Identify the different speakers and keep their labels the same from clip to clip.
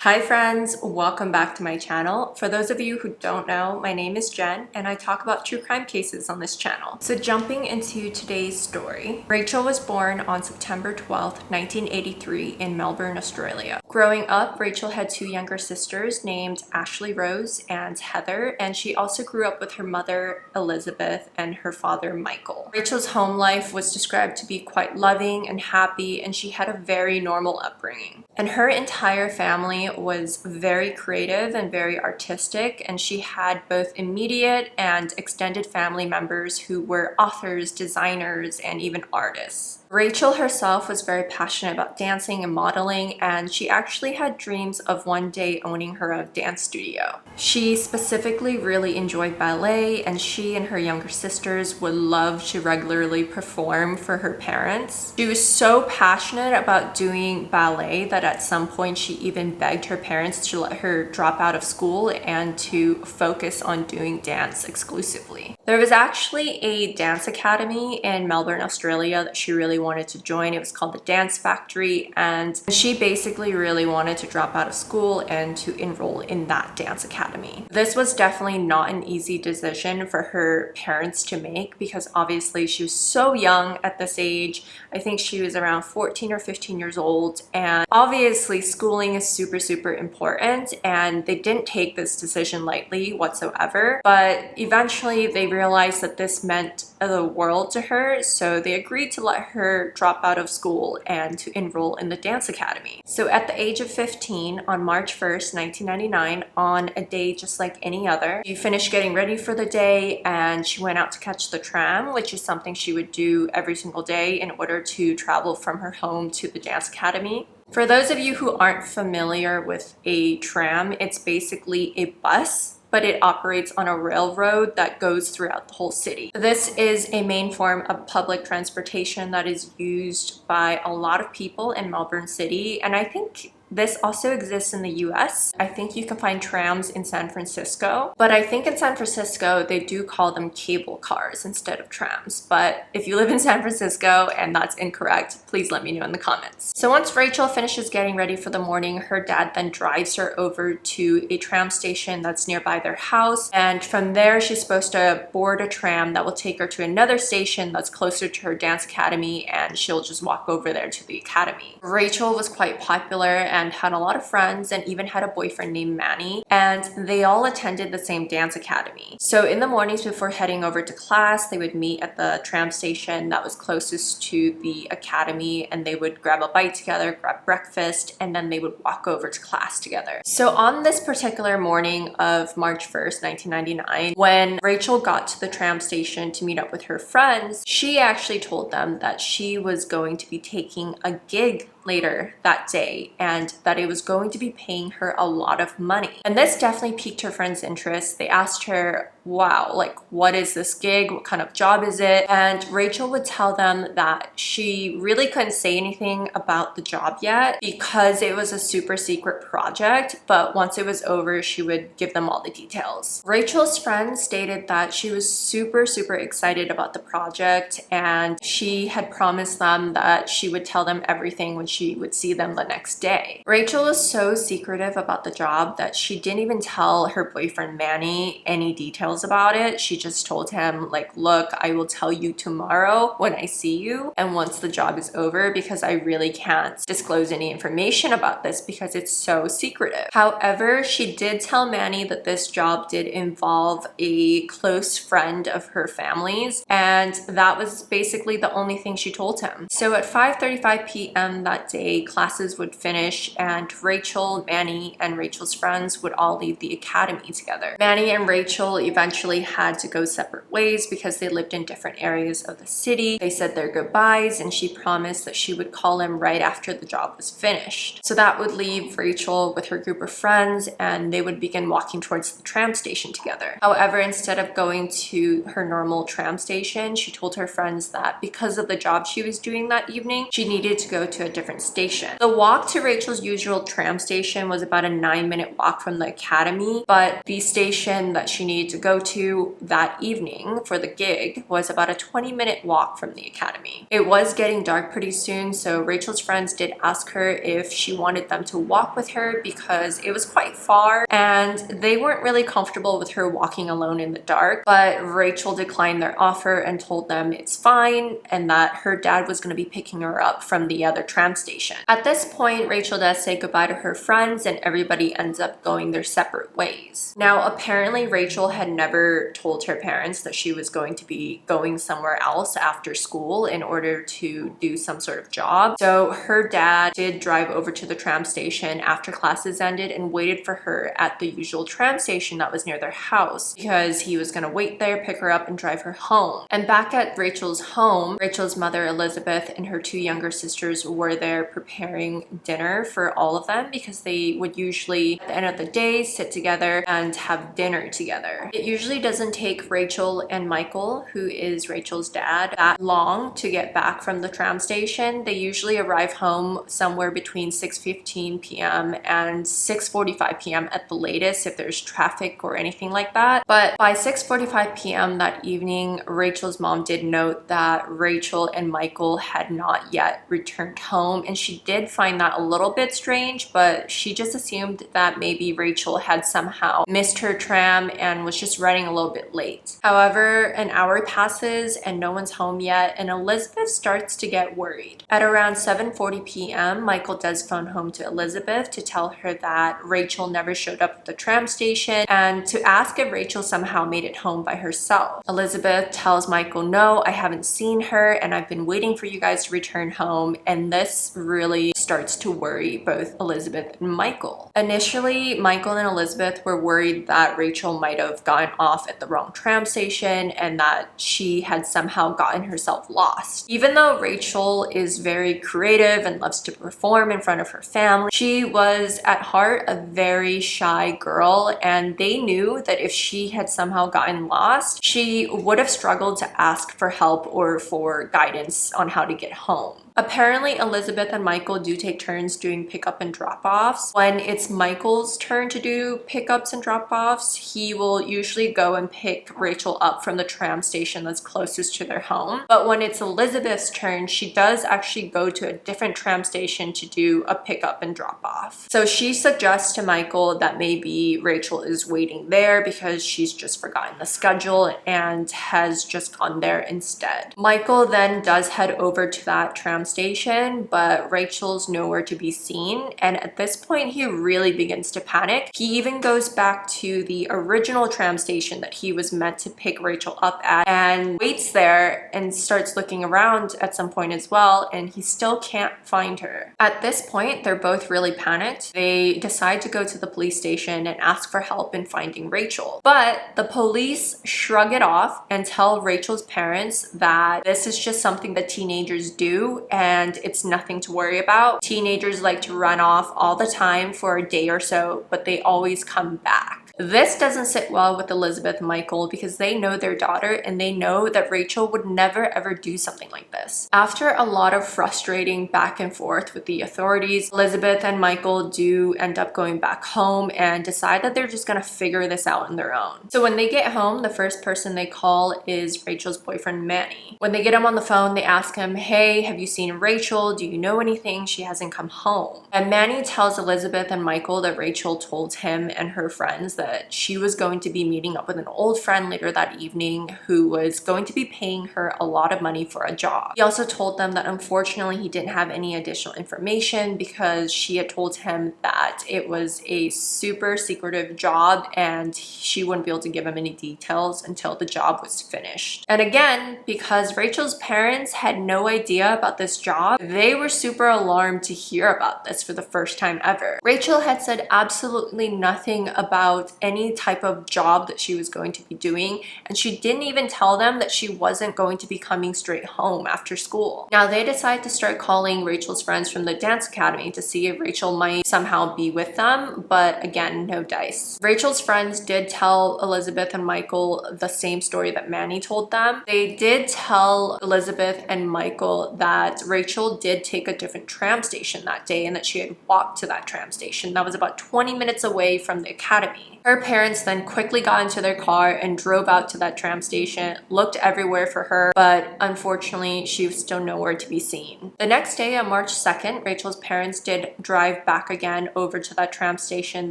Speaker 1: Hi friends, welcome back to my channel. For those of you who don't know, my name is Jen and I talk about true crime cases on this channel. So jumping into today's story, Rachel was born on September 12th, 1983 in Melbourne, Australia. Growing up, Rachel had two younger sisters named Ashley Rose and Heather, and she also grew up with her mother Elizabeth and her father Michael. Rachel's home life was described to be quite loving and happy, and she had a very normal upbringing. And her entire family was very creative and very artistic, and she had both immediate and extended family members who were authors, designers, and even artists. Rachel herself was very passionate about dancing and modeling, and she actually had dreams of one day owning her own dance studio. She specifically really enjoyed ballet, and she and her younger sisters would love to regularly perform for her parents. She was so passionate about doing ballet that at some point she even begged her parents to let her drop out of school and to focus on doing dance exclusively. There was actually a dance academy in Melbourne, Australia that she really wanted to join. It was called the Dance Factory, and she basically really wanted to drop out of school and to enroll in that dance academy. This was definitely not an easy decision for her parents to make because obviously she was so young at this age. I think she was around 14 or 15 years old, and obviously schooling is super important, and they didn't take this decision lightly whatsoever, but eventually they realized that this meant the world to her, so they agreed to let her drop out of school and to enroll in the dance academy. So at the age of 15, on March 1st, 1999, on a day just like any other, she finished getting ready for the day and she went out to catch the tram, which is something she would do every single day in order to travel from her home to the dance academy. For those of you who aren't familiar with a tram, it's basically a bus, but it operates on a railroad that goes throughout the whole city. This is a main form of public transportation that is used by a lot of people in Melbourne City, and I think this also exists in the US. I think you can find trams in San Francisco, but I think in San Francisco they do call them cable cars instead of trams. But if you live in San Francisco and that's incorrect, please let me know in the comments. So once Rachel finishes getting ready for the morning, her dad then drives her over to a tram station that's nearby their house, and from there she's supposed to board a tram that will take her to another station that's closer to her dance academy, and she'll just walk over there to the academy. Rachel was quite popular and had a lot of friends and even had a boyfriend named Manny, and they all attended the same dance academy. So in the mornings before heading over to class, they would meet at the tram station that was closest to the academy, and they would grab a bite together, grab breakfast, and then they would walk over to class together. So on this particular morning of March 1st, 1999, when Rachel got to the tram station to meet up with her friends, she actually told them that she was going to be taking a gig later that day and that it was going to be paying her a lot of money. And this definitely piqued her friends' interest. They asked her, wow, like, what is this gig? What kind of job is it? And Rachel would tell them that she really couldn't say anything about the job yet because it was a super secret project, but once it was over, she would give them all the details. Rachel's friends stated that she was super excited about the project, and she had promised them that she would tell them everything when she would see them the next day. Rachel was so secretive about the job that she didn't even tell her boyfriend Manny any details about it. She just told him, like, look, I will tell you tomorrow when I see you and once the job is over, because I really can't disclose any information about this because it's so secretive. However, she did tell Manny that this job did involve a close friend of her family's, and that was basically the only thing she told him. So at 5:35 p.m. that day, classes would finish and Rachel, Manny, and Rachel's friends would all leave the academy together. Manny and Rachel eventually had to go separate ways because they lived in different areas of the city. They said their goodbyes, and she promised that she would call him right after the job was finished. So that would leave Rachel with her group of friends, and they would begin walking towards the tram station together. However, instead of going to her normal tram station, she told her friends that because of the job she was doing that evening, she needed to go to a different station. The walk to Rachel's usual tram station was about a 9-minute walk from the academy, but the station that she needed to go to that evening for the gig was about a 20-minute walk from the academy. It was getting dark pretty soon, so Rachel's friends did ask her if she wanted them to walk with her because it was quite far and they weren't really comfortable with her walking alone in the dark. But Rachel declined their offer and told them it's fine and that her dad was going to be picking her up from the other tram station. At this point, Rachel does say goodbye to her friends and everybody ends up going their separate ways. Now, apparently Rachel had never told her parents that she was going to be going somewhere else after school in order to do some sort of job. So her dad did drive over to the tram station after classes ended and waited for her at the usual tram station that was near their house because he was going to wait there, pick her up, and drive her home. And back at Rachel's home, Rachel's mother Elizabeth and her two younger sisters were there preparing dinner for all of them because they would usually at the end of the day sit together and have dinner together. It usually doesn't take Rachel and Michael, who is Rachel's dad, that long to get back from the tram station. They usually arrive home somewhere between 6:15 p.m. and 6:45 p.m. at the latest if there's traffic or anything like that. But by 6:45 p.m. that evening, Rachel's mom did note that Rachel and Michael had not yet returned home, and she did find that a little bit strange, but she just assumed that maybe Rachel had somehow missed her tram and was just running a little bit late. However, an hour passes and no one's home yet, and Elizabeth starts to get worried. At around 7:40 p.m., Michael does phone home to Elizabeth to tell her that Rachel never showed up at the tram station and to ask if Rachel somehow made it home by herself. Elizabeth tells Michael, "No, I haven't seen her and I've been waiting for you guys to return home," and this really starts to worry both Elizabeth and Michael. Initially, Michael and Elizabeth were worried that Rachel might have gotten off at the wrong tram station and that she had somehow gotten herself lost. Even though Rachel is very creative and loves to perform in front of her family, she was at heart a very shy girl, and they knew that if she had somehow gotten lost, she would have struggled to ask for help or for guidance on how to get home. Apparently, Elizabeth and Michael do take turns doing pickup and drop-offs. When it's Michael's turn to do pickups and drop-offs, he will usually go and pick Rachel up from the tram station that's closest to their home. But when it's Elizabeth's turn, she does actually go to a different tram station to do a pickup and drop-off. So she suggests to Michael that maybe Rachel is waiting there because she's just forgotten the schedule and has just gone there instead. Michael then does head over to that tram station, but Rachel's nowhere to be seen, and at this point he really begins to panic. He even goes back to the original tram station that he was meant to pick Rachel up at and waits there and starts looking around at some point as well, and he still can't find her. At this point, they're both really panicked. They decide to go to the police station and ask for help in finding Rachel, but the police shrug it off and tell Rachel's parents that this is just something that teenagers do and it's nothing to worry about. Teenagers like to run off all the time for a day or so, but they always come back. This doesn't sit well with Elizabeth and Michael because they know their daughter and they know that Rachel would never ever do something like this. After a lot of frustrating back and forth with the authorities, Elizabeth and Michael do end up going back home and decide that they're just gonna figure this out on their own. So when they get home, the first person they call is Rachel's boyfriend, Manny. When they get him on the phone, they ask him, "Hey, have you seen Rachel? Do you know anything? She hasn't come home." And Manny tells Elizabeth and Michael that Rachel told him and her friends that she was going to be meeting up with an old friend later that evening who was going to be paying her a lot of money for a job. He also told them that unfortunately he didn't have any additional information because she had told him that it was a super secretive job and she wouldn't be able to give him any details until the job was finished. And again, because Rachel's parents had no idea about this job, they were super alarmed to hear about this for the first time ever. Rachel had said absolutely nothing about any type of job that she was going to be doing, and she didn't even tell them that she wasn't going to be coming straight home after school. Now they decide to start calling Rachel's friends from the dance academy to see if Rachel might somehow be with them, but again, no dice. Rachel's friends did tell Elizabeth and Michael the same story that Manny told them. They did tell Elizabeth and Michael that Rachel did take a different tram station that day and that she had walked to that tram station that was about 20 minutes away from the academy. family. Her parents then quickly got into their car and drove out to that tram station, looked everywhere for her, but unfortunately she was still nowhere to be seen. The next day on March 2nd, Rachel's parents did drive back again over to that tram station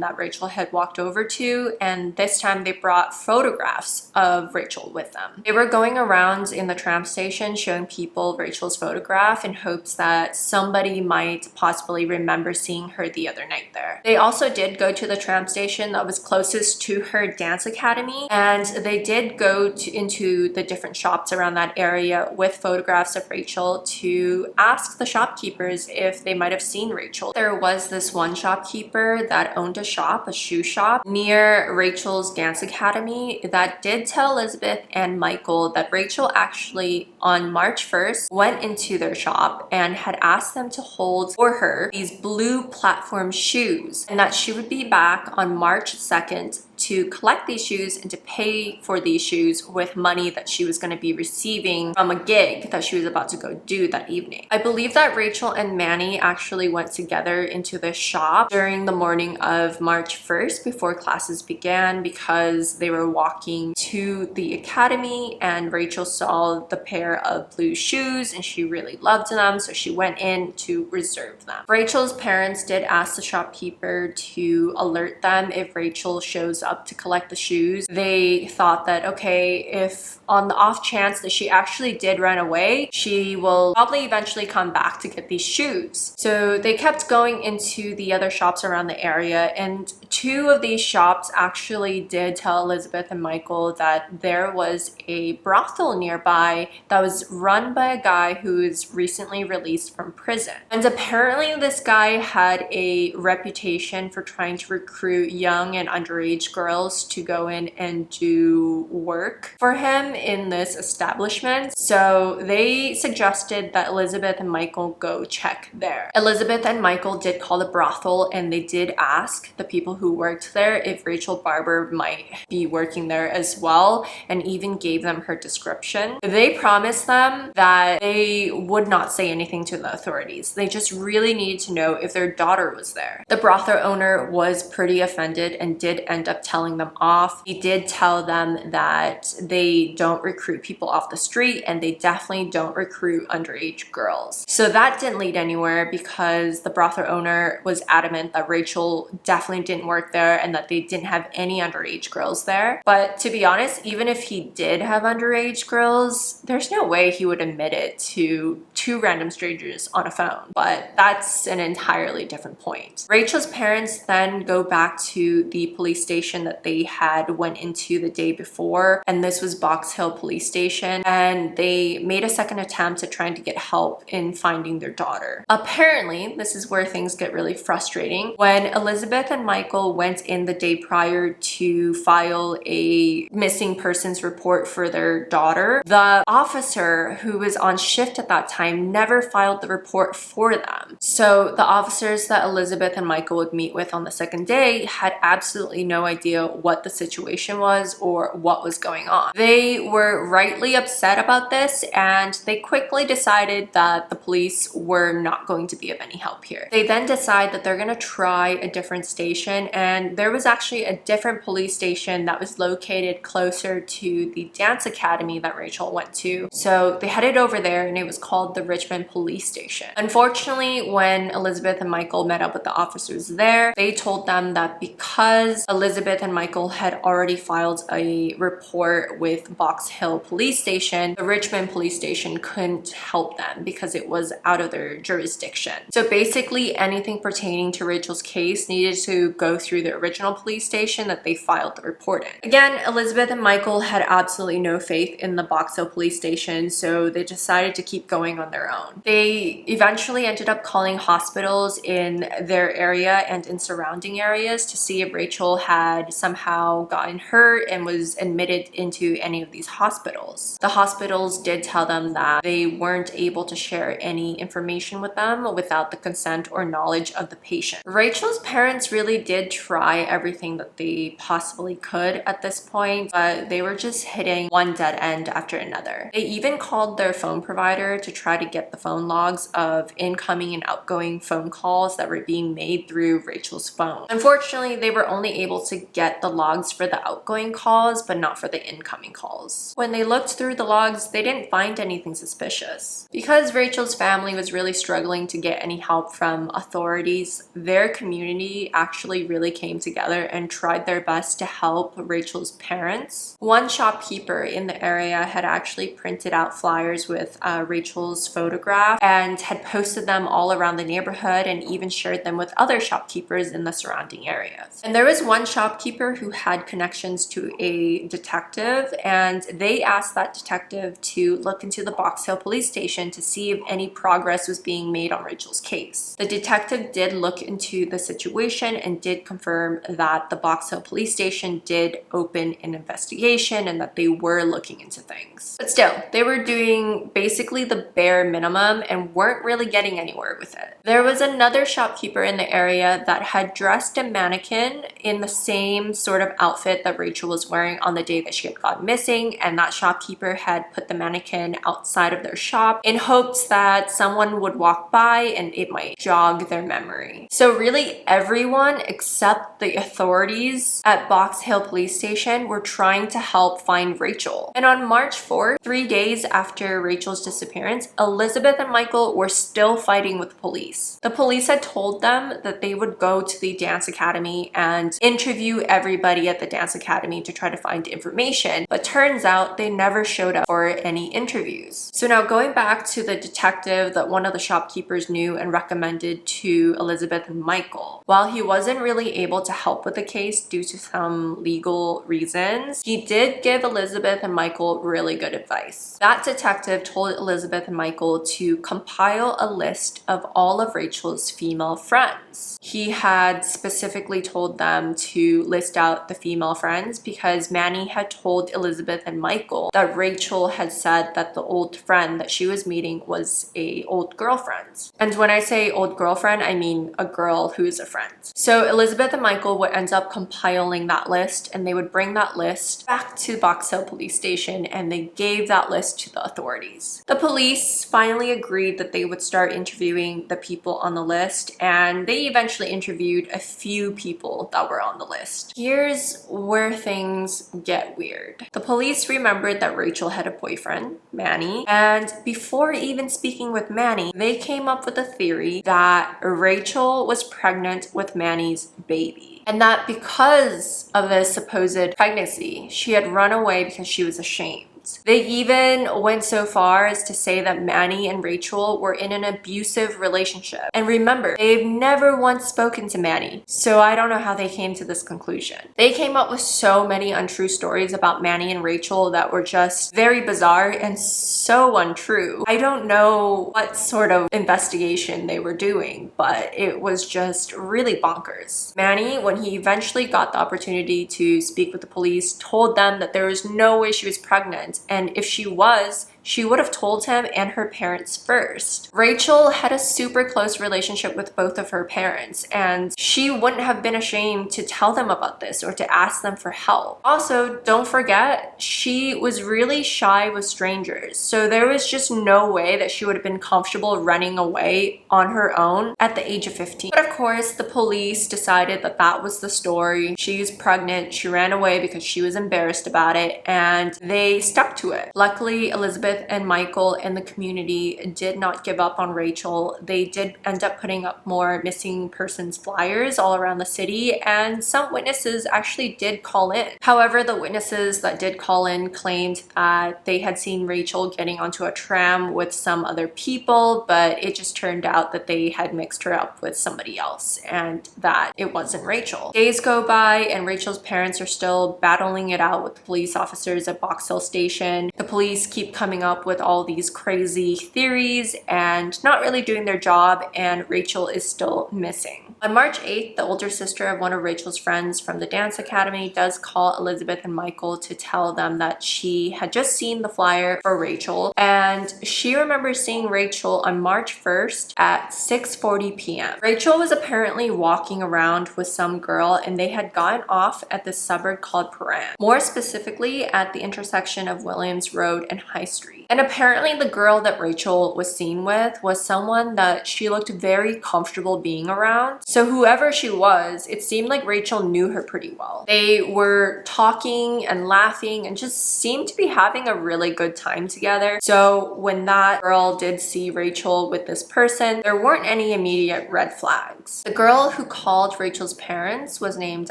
Speaker 1: that Rachel had walked over to, and this time they brought photographs of Rachel with them. They were going around in the tram station showing people Rachel's photograph in hopes that somebody might possibly remember seeing her the other night there. They also did go to the tram station that was closest to her dance academy, and they did go into the different shops around that area with photographs of Rachel to ask the shopkeepers if they might have seen Rachel. There was this one shopkeeper that owned a shop, a shoe shop, near Rachel's dance academy that did tell Elizabeth and Michael that Rachel actually on March 1st went into their shop and had asked them to hold for her these blue platform shoes, and that she would be back on March 2nd to collect these shoes and to pay for these shoes with money that she was going to be receiving from a gig that she was about to go do that evening. I believe that Rachel and Manny actually went together into the shop during the morning of March 1st before classes began, because they were walking to the academy and Rachel saw the pair of blue shoes and she really loved them, so she went in to reserve them. Rachel's parents did ask the shopkeeper to alert them if Rachel shows up to collect the shoes. They thought that, okay, if on the off chance that she actually did run away, she will probably eventually come back to get these shoes. So they kept going into the other shops around the area, and two of these shops actually did tell Elizabeth and Michael that there was a brothel nearby that was run by a guy who is recently released from prison. And apparently this guy had a reputation for trying to recruit young and underage girls to go in and do work for him in this establishment. So they suggested that Elizabeth and Michael go check there. Elizabeth and Michael did call the brothel and they did ask the people who worked there if Rachel Barber might be working there as well, and even gave them her description. They promised them that they would not say anything to the authorities. They just really needed to know if their daughter was there. The brothel owner was pretty offended and did end up telling them off. He did tell them that they don't recruit people off the street and they definitely don't recruit underage girls. So that didn't lead anywhere, because the brothel owner was adamant that Rachel definitely didn't work there and that they didn't have any underage girls there. But to be honest, even if he did have underage girls, there's no way he would admit it to two random strangers on a phone. But that's an entirely different point. Rachel's parents then go back to the police station that they had went into the day before, and this was Box Hill Police Station, and they made a second attempt at trying to get help in finding their daughter. Apparently, this is where things get really frustrating. When Elizabeth and Michael went in the day prior to file a missing persons report for their daughter, the officer who was on shift at that time never filed the report for them. So the officers that Elizabeth and Michael would meet with on the second day had absolutely no idea what the situation was or what was going on. They were rightly upset about this, and they quickly decided that the police were not going to be of any help here. They then decide that they're going to try a different station, and there was actually a different police station that was located closer to the dance academy that Rachel went to. So they headed over there, and it was called the Richmond Police Station. Unfortunately, when Elizabeth and Michael met up with the officers there, they told them that because Elizabeth and Michael had already filed a report with Box Hill Police Station, the Richmond Police Station couldn't help them because it was out of their jurisdiction. So basically anything pertaining to Rachel's case needed to go through the original police station that they filed the report in. Again, Elizabeth and Michael had absolutely no faith in the Box Hill Police Station, so they decided to keep going on their own. They eventually ended up calling hospitals in their area and in surrounding areas to see if Rachel had somehow gotten hurt and was admitted into any of these hospitals. The hospitals did tell them that they weren't able to share any information with them without the consent or knowledge of the patient. Rachel's parents really did try everything that they possibly could at this point, but they were just hitting one dead end after another. They even called their phone provider to try to get the phone logs of incoming and outgoing phone calls that were being made through Rachel's phone. Unfortunately, they were only able to get the logs for the outgoing calls, but not for the incoming calls. When they looked through the logs, they didn't find anything suspicious. Because Rachel's family was really struggling to get any help from authorities, their community actually really came together and tried their best to help Rachel's parents. One shopkeeper in the area had actually printed out flyers with Rachel's photograph and had posted them all around the neighborhood and even shared them with other shopkeepers in the surrounding areas. And there was one shopkeeper who had connections to a detective, and they asked that detective to look into the Box Hill police station to see if any progress was being made on Rachel's case. The detective did look into the situation and did confirm that the Box Hill police station did open an investigation and that they were looking into things. But still, they were doing basically the bare minimum and weren't really getting anywhere with it. There was another shopkeeper in the area that had dressed a mannequin in the same sort of outfit that Rachel was wearing on the day that she had gone missing, and that shopkeeper had put the mannequin outside of their shop in hopes that someone would walk by and it might jog their memory. So really everyone except the authorities at Box Hill police station were trying to help find Rachel. And on March 4th, 3 days after Rachel's disappearance, Elizabeth and Michael were still fighting with the police. The police had told them that they would go to the dance academy and interview everybody at the dance academy to try to find information, but turns out they never showed up for any interviews. So now going back to the detective that one of the shopkeepers knew and recommended to Elizabeth and Michael. While he wasn't really able to help with the case due to some legal reasons, he did give Elizabeth and Michael really good advice. That detective told Elizabeth and Michael to compile a list of all of Rachel's female friends. He had specifically told them to list out the female friends because Manny had told Elizabeth and Michael that Rachel had said that the old friend that she was meeting was a old girlfriend. And when I say old girlfriend, I mean a girl who is a friend. So Elizabeth and Michael would end up compiling that list, and they would bring that list back to Box Hill police station, and they gave that list to the authorities. The police finally agreed that they would start interviewing the people on the list, and they eventually interviewed a few people that were on the list. Here's where things get weird. The police remembered that Rachel had a boyfriend, Manny, and before even speaking with Manny, they came up with a theory that Rachel was pregnant with Manny's baby, and that because of this supposed pregnancy, she had run away because she was ashamed. They even went so far as to say that Manny and Rachel were in an abusive relationship. And remember, they've never once spoken to Manny, so I don't know how they came to this conclusion. They came up with so many untrue stories about Manny and Rachel that were just very bizarre and so untrue. I don't know what sort of investigation they were doing, but it was just really bonkers. Manny, when he eventually got the opportunity to speak with the police, told them that there was no way she was pregnant. And if she was, she would have told him and her parents first. Rachel had a super close relationship with both of her parents, and she wouldn't have been ashamed to tell them about this or to ask them for help. Also, don't forget, she was really shy with strangers, so there was just no way that she would have been comfortable running away on her own at the age of 15. But of course, the police decided that that was the story. She was pregnant, she ran away because she was embarrassed about it, and they stuck to it. Luckily, Elizabeth and Michael and the community did not give up on Rachel. They did end up putting up more missing persons flyers all around the city, and some witnesses actually did call in. However, the witnesses that did call in claimed that they had seen Rachel getting onto a tram with some other people, but it just turned out that they had mixed her up with somebody else and that it wasn't Rachel. Days go by and Rachel's parents are still battling it out with the police officers at Box Hill Station. The police keep coming up with all these crazy theories and not really doing their job, and Rachel is still missing. On March 8th, the older sister of one of Rachel's friends from the dance academy does call Elizabeth and Michael to tell them that she had just seen the flyer for Rachel, and she remembers seeing Rachel on March 1st at 6:40 p.m. Rachel was apparently walking around with some girl, and they had gotten off at this suburb called Paran, more specifically at the intersection of Williams Road and High Street. And apparently the girl that Rachel was seen with was someone that she looked very comfortable being around. So whoever she was, it seemed like Rachel knew her pretty well. They were talking and laughing and just seemed to be having a really good time together. So when that girl did see Rachel with this person, there weren't any immediate red flags. The girl who called Rachel's parents was named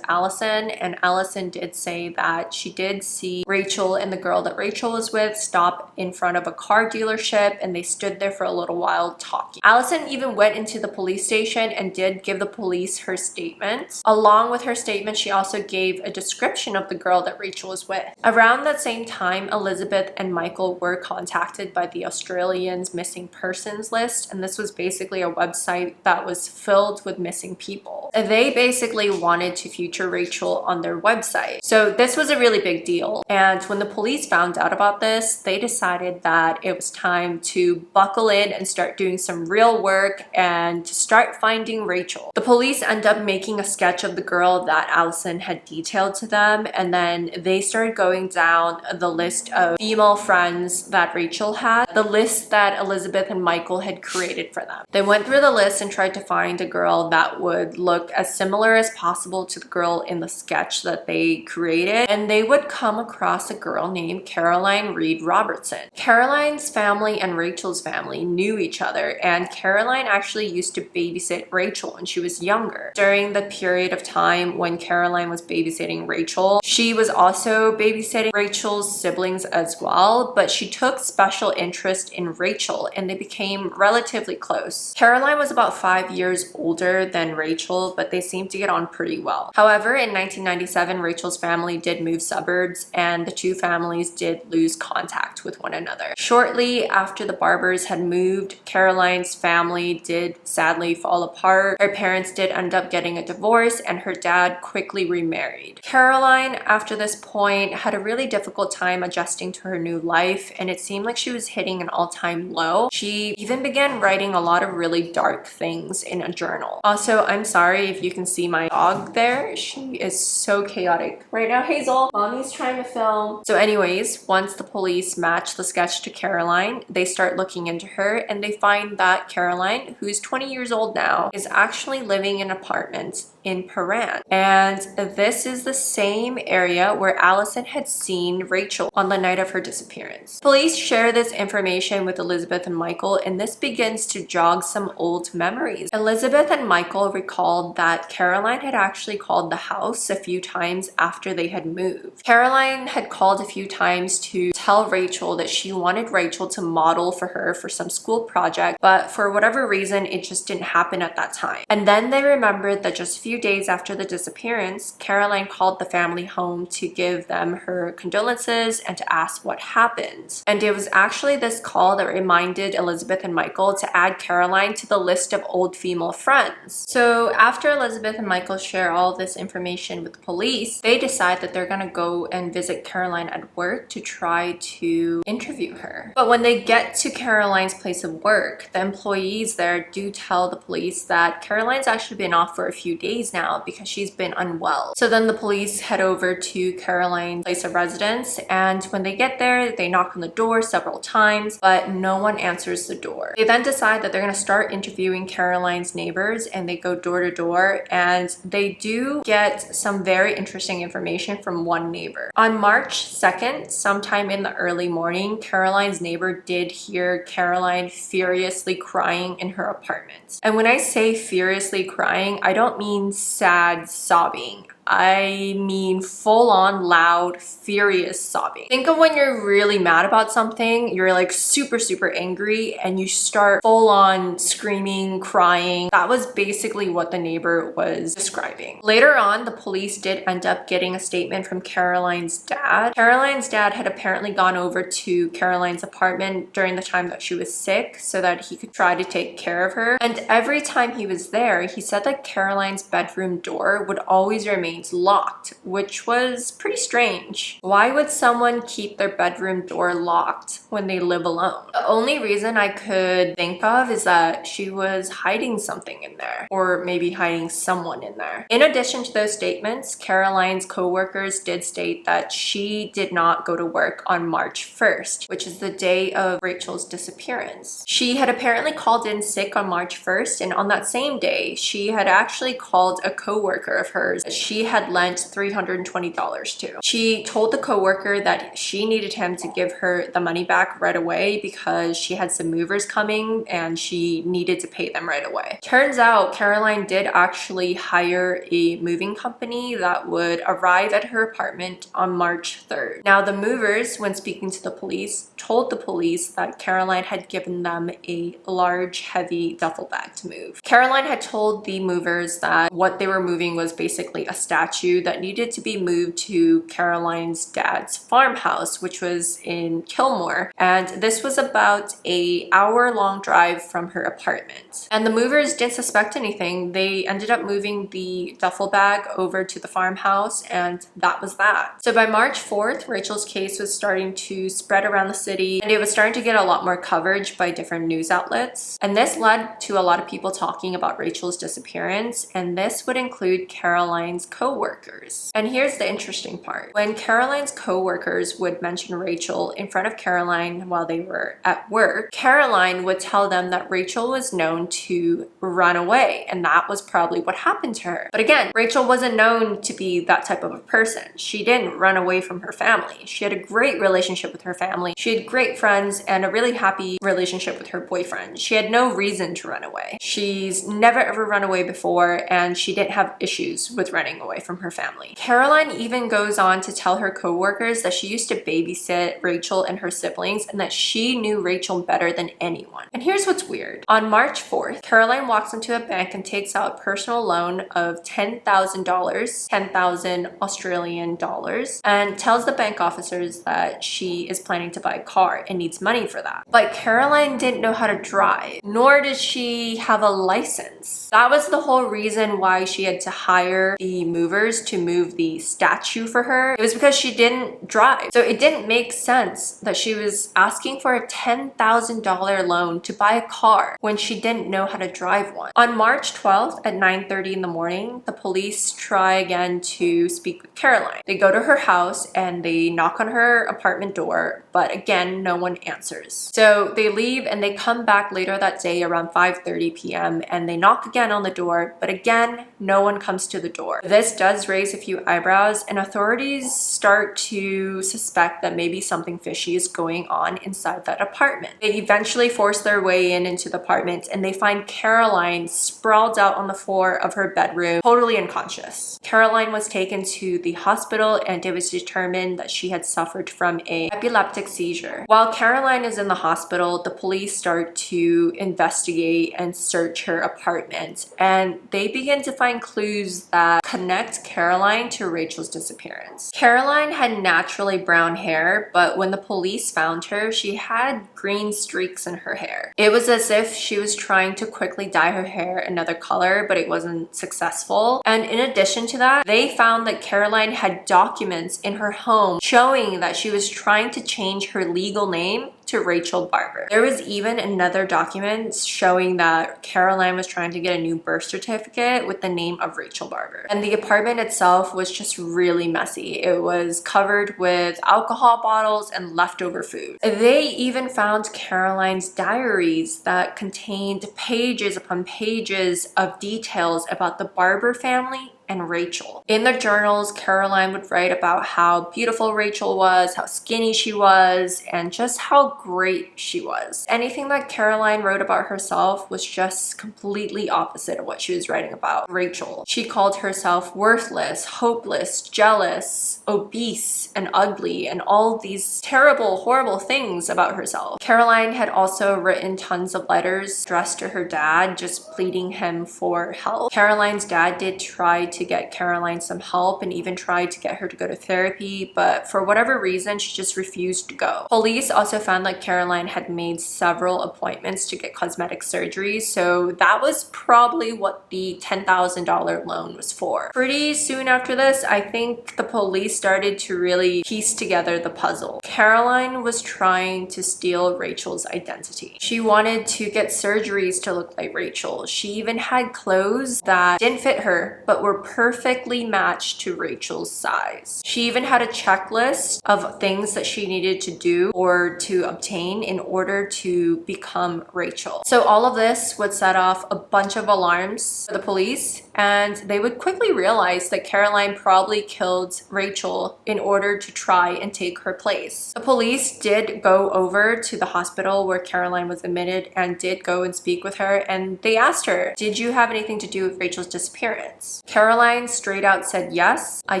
Speaker 1: Allison, and Allison did say that she did see Rachel and the girl that Rachel was with stop in front of a car dealership, and they stood there for a little while talking. Allison even went into the police station and did give the police her statement. Along with her statement, she also gave a description of the girl that Rachel was with. Around that same time, Elizabeth and Michael were contacted by the Australians Missing Persons List, and this was basically a website that was filled with missing people. They basically wanted to feature Rachel on their website. So this was a really big deal, and when the police found out about this, they decided that it was time to buckle in and start doing some real work and to start finding Rachel. The police end up making a sketch of the girl that Allison had detailed to them, and then they started going down the list of female friends that Rachel had, the list that Elizabeth and Michael had created for them. They went through the list and tried to find a girl that would look as similar as possible to the girl in the sketch that they created, and they would come across a girl named Caroline Reid Robertson. Caroline's family and Rachel's family knew each other, and Caroline actually used to babysit Rachel when she was younger. During the period of time when Caroline was babysitting Rachel, she was also babysitting Rachel's siblings as well, but she took special interest in Rachel and they became relatively close. Caroline was about 5 years older than Rachel, but they seemed to get on pretty well. However, in 1997, Rachel's family did move suburbs and the two families did lose contact with one another. Shortly after the Barbers had moved, Caroline's family did sadly fall apart. Her parents did end up getting a divorce and her dad quickly remarried. Caroline, after this point, had a really difficult time adjusting to her new life, and it seemed like she was hitting an all-time low. She even began writing a lot of really dark things in a journal. Also, I'm sorry if you can see my dog there. She is so chaotic right now. Hazel, mommy's trying to film. So anyways, once the police match the sketch to Caroline, they start looking into her and they find that Caroline, who's 20 years old now, is actually living in an apartment in Paran. And this is the same area where Allison had seen Rachel on the night of her disappearance. Police share this information with Elizabeth and Michael, and this begins to jog some old memories. Elizabeth and Michael recalled that Caroline had actually called the house a few times after they had moved. Caroline had called a few times to tell Rachel that she wanted Rachel to model for her for some school project, but for whatever reason, it just didn't happen at that time. And then they remembered that just a few days after the disappearance, Caroline called the family home to give them her condolences and to ask what happened. And it was actually this call that reminded Elizabeth and Michael to add Caroline to the list of old female friends. So after Elizabeth and Michael share all of this information with the police, they decide that they're gonna go and visit Caroline at work to try to interview her. But when they get to Caroline's place of work, the employees there do tell the police that Caroline's actually been off for a few days now because she's been unwell. So then the police head over to Caroline's place of residence, and when they get there, they knock on the door several times, but no one answers the door. They then decide that they're going to start interviewing Caroline's neighbors, and they go door to door, and they do get some very interesting information from one neighbor. On March 2nd, sometime in the early morning, Caroline's neighbor did hear Caroline furiously crying in her apartment. And when I say furiously crying, I don't mean sad sobbing. I mean full on loud, furious sobbing. Think of when you're really mad about something, you're like super angry and you start full on screaming, crying. That was basically what the neighbor was describing. Later on, the police did end up getting a statement from Caroline's dad. Caroline's dad had apparently gone over to Caroline's apartment during the time that she was sick so that he could try to take care of her. And every time he was there, he said that Caroline's bedroom door would always remain locked, which was pretty strange. Why would someone keep their bedroom door locked when they live alone? The only reason I could think of is that she was hiding something in there, or maybe hiding someone in there. In addition to those statements, Caroline's co-workers did state that she did not go to work on March 1st, which is the day of Rachel's disappearance. She had apparently called in sick on March 1st, and on that same day, she had actually called a co-worker of hers that she had lent $320 to. She told the co-worker that she needed him to give her the money back right away because she had some movers coming and she needed to pay them right away. Turns out Caroline did actually hire a moving company that would arrive at her apartment on March 3rd. Now, the movers, when speaking to the police, told the police that Caroline had given them a large, heavy duffel bag to move. Caroline had told the movers that what they were moving was basically a statue that needed to be moved to Caroline's dad's farmhouse, which was in Kilmore, and this was about an hour-long drive from her apartment. And the movers didn't suspect anything. They ended up moving the duffel bag over to the farmhouse, and that was that. So by March 4th, Rachel's case was starting to spread around the city, and it was starting to get a lot more coverage by different news outlets. And this led to a lot of people talking about Rachel's disappearance, and this would include Caroline's co-workers. And here's the interesting part. When Caroline's co-workers would mention Rachel in front of Caroline while they were at work, Caroline would tell them that Rachel was known to run away, and that was probably what happened to her. But again, Rachel wasn't known to be that type of a person. She didn't run away from her family. She had a great relationship with her family. She had great friends and a really happy relationship with her boyfriend. She had no reason to run away. She's never ever run away before, and she didn't have issues with running away from her family. Caroline even goes on to tell her co-workers that she used to babysit Rachel and her siblings and that she knew Rachel better than anyone. And here's what's weird. On March 4th, Caroline walks into a bank and takes out a personal loan of $10,000, 10,000 Australian dollars, and tells the bank officers that she is planning to buy a car and needs money for that. But Caroline didn't know how to drive, nor did she have a license. That was the whole reason why she had to hire the movers to move the statue for her. It was because she didn't drive. So it didn't make sense that she was asking for a $10,000 loan to buy a car when she didn't know how to drive one. On March 12th at 9:30 in the morning, the police try again to speak with Caroline. They go to her house and they knock on her apartment door, but again, no one answers. So they leave and they come back later that day around 5:30 p.m. and they knock again on the door, but again, no one comes to the door. This does raise a few eyebrows, and authorities start to suspect that maybe something fishy is going on inside that apartment. They eventually force their way into the apartment and they find Caroline sprawled out on the floor of her bedroom, totally unconscious. Caroline was taken to the hospital and it was determined that she had suffered from an epileptic seizure. While Caroline is in the hospital, the police start to investigate and search her apartment, and they begin to find clues that connect Caroline to Rachel's disappearance. Caroline had naturally brown hair, but when the police found her, she had green streaks in her hair. It was as if she was trying to quickly dye her hair another color, but it wasn't successful. And in addition to that, they found that Caroline had documents in her home showing that she was trying to change her legal name to Rachel Barber. There was even another document showing that Caroline was trying to get a new birth certificate with the name of Rachel Barber. And the apartment itself was just really messy. It was covered with alcohol bottles and leftover food. They even found Caroline's diaries that contained pages upon pages of details about the Barber family and Rachel. In the journals, Caroline would write about how beautiful Rachel was, how skinny she was, and just how great she was. Anything that Caroline wrote about herself was just completely opposite of what she was writing about Rachel. She called herself worthless, hopeless, jealous, obese, and ugly, and all these terrible, horrible things about herself. Caroline had also written tons of letters addressed to her dad, just pleading him for help. Caroline's dad did try to get Caroline some help and even tried to get her to go to therapy, but for whatever reason, she just refused to go. Police also found that Caroline had made several appointments to get cosmetic surgery, so that was probably what the $10,000 loan was for. Pretty soon after this, I think the police started to really piece together the puzzle. Caroline was trying to steal Rachel's identity. She wanted to get surgeries to look like Rachel. She even had clothes that didn't fit her but were perfectly matched to Rachel's size. She even had a checklist of things that she needed to do or to obtain in order to become Rachel. So all of this would set off a bunch of alarms for the police, and they would quickly realize that Caroline probably killed Rachel in order to try and take her place. The police did go over to the hospital where Caroline was admitted and did go and speak with her, and they asked her, "Did you have anything to do with Rachel's disappearance?" Caroline straight out said, "Yes, I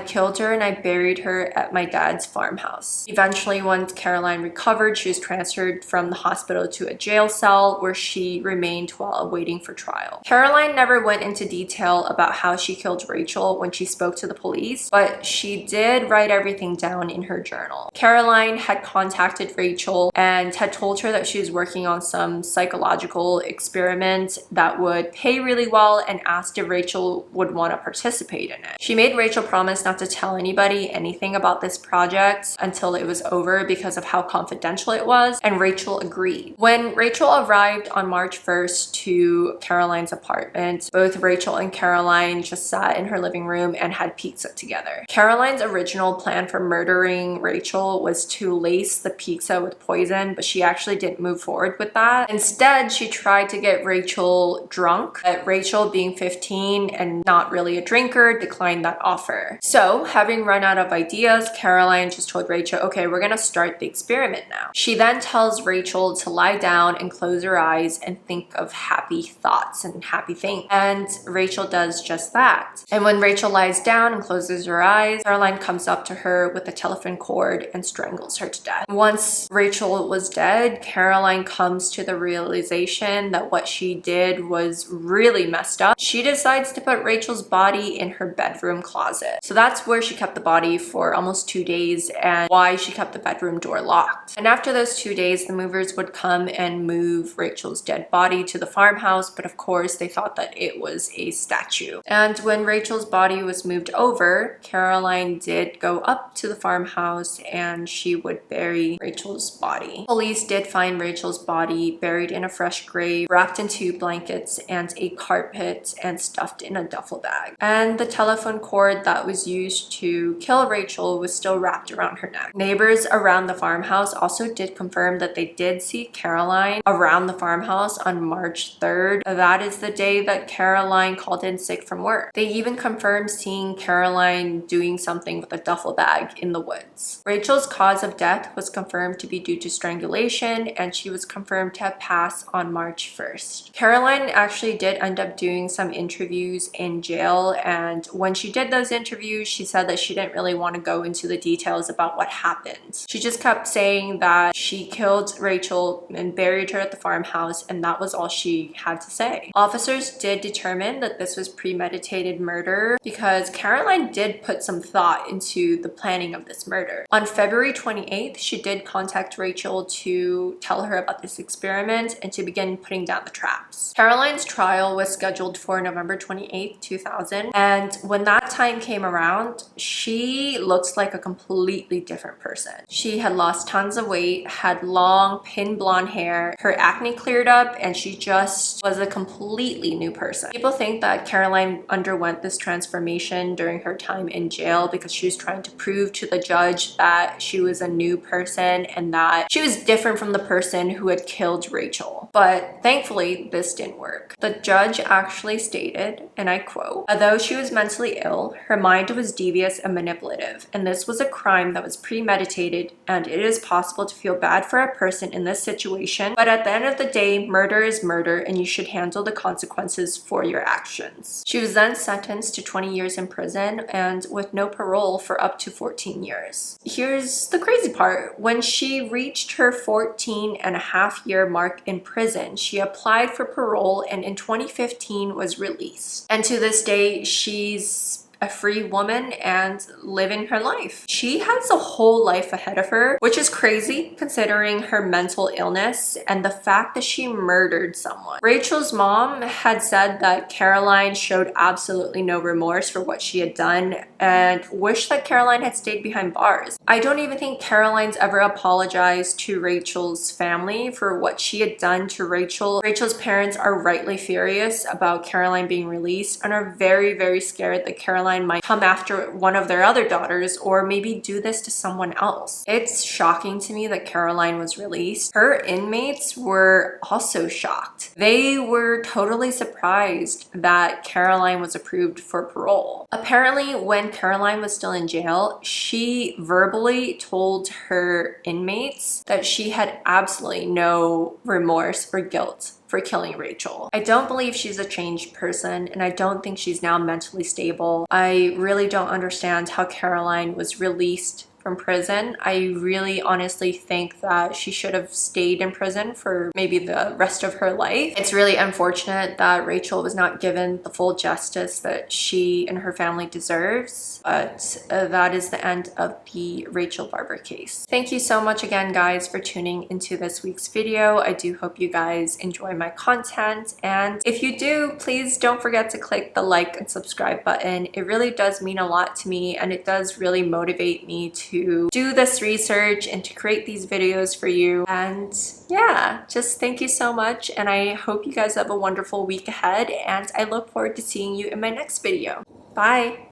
Speaker 1: killed her and I buried her at my dad's farmhouse." Eventually, once Caroline recovered, she was transferred from the hospital to a jail cell where she remained while awaiting for trial. Caroline never went into detail about how she killed Rachel when she spoke to the police, but she did write everything down in her journal. Caroline had contacted Rachel and had told her that she was working on some psychological experiment that would pay really well and asked if Rachel would want to participate in it. She made Rachel promise not to tell anybody anything about this project until it was over because of how confidential it was, and Rachel agreed. When Rachel arrived on March 1st to Caroline's apartment, both Rachel and Caroline just sat in her living room and had pizza together. Caroline's original plan for murdering Rachel was to lace the pizza with poison, but she actually didn't move forward with that. Instead, she tried to get Rachel drunk, but Rachel, being 15 and not really a drinker, declined that offer. So, having run out of ideas, Caroline just told Rachel, "Okay, we're gonna start the experiment now." She then tells Rachel to lie down and close her eyes and think of happy thoughts and happy things. And Rachel does just that. And when Rachel lies down and closes her eyes, Caroline comes up to her with a telephone cord and strangles her to death. Once Rachel was dead, Caroline comes to the realization that what she did was really messed up. She decides to put Rachel's body in her bedroom closet. So that's where she kept the body for almost 2 days and why she kept the bedroom door locked. And after those 2 days, the movers would come and move Rachel's dead body to the farmhouse, but of course they thought that it was a statue. And when Rachel's body was moved over, Caroline did go up to the farmhouse and she would bury Rachel's body. Police did find Rachel's body buried in a fresh grave, wrapped in 2 blankets and a carpet, and stuffed in a duffel bag. And the telephone cord that was used to kill Rachel was still wrapped around her neck. Neighbors around the farmhouse also did confirm that they did see Caroline around the farmhouse on March 3rd. That is the day that Caroline called in sick from work. They even confirmed seeing Caroline doing something with a duffel bag in the woods. Rachel's cause of death was confirmed to be due to strangulation, and she was confirmed to have passed on March 1st. Caroline actually did end up doing some interviews in jail, and when she did those interviews, she said that she didn't really want to go into the details about what happened. She just kept saying that she killed Rachel and buried her at the farmhouse, and that was all she had to say. Officers did determine that this was premeditated murder because Caroline did put some thought into the planning of this murder. On February 28th, she did contact Rachel to tell her about this experiment and to begin putting down the traps. Caroline's trial was scheduled for November 28th, 2000, and when that time came around, she looked like a completely different person. She had lost tons of weight, had long pin blonde hair, her acne cleared up, and she just was a completely new person. People think that Caroline underwent this transformation during her time in jail because she was trying to prove to the judge that she was a new person and that she was different from the person who had killed Rachel. But thankfully, this didn't work. The judge actually stated, and I quote, "Although she was mentally ill, her mind was devious and manipulative, and this was a crime that was premeditated, and it is possible to feel bad for a person in this situation, but at the end of the day, murder is murder, and you should handle the consequences for your actions." She was then sentenced to 20 years in prison and with no parole for up to 14 years. Here's the crazy part. When she reached her 14.5-year mark in prison, she applied for parole and in 2015 was released. And to this day, she's a free woman and living her life. She has a whole life ahead of her, which is crazy considering her mental illness and the fact that she murdered someone. Rachel's mom had said that Caroline showed absolutely no remorse for what she had done and wished that Caroline had stayed behind bars. I don't even think Caroline's ever apologized to Rachel's family for what she had done to Rachel. Rachel's parents are rightly furious about Caroline being released and are very, very scared that Caroline might come after one of their other daughters or maybe do this to someone else. It's shocking to me that Caroline was released. Her inmates were also shocked. They were totally surprised that Caroline was approved for parole. Apparently, when Caroline was still in jail, she verbally told her inmates that she had absolutely no remorse or guilt for killing Rachel. I don't believe she's a changed person, and I don't think she's now mentally stable. I really don't understand how Caroline was released from prison. I really honestly think that she should have stayed in prison for maybe the rest of her life. It's really unfortunate that Rachel was not given the full justice that she and her family deserves, but that is the end of the Rachel Barber case. Thank you so much again, guys, for tuning into this week's video. I do hope you guys enjoy my content, and if you do, please don't forget to click the like and subscribe button. It really does mean a lot to me, and it does really motivate me to do this research and to create these videos for you. And yeah, just thank you so much, and I hope you guys have a wonderful week ahead, and I look forward to seeing you in my next video. Bye!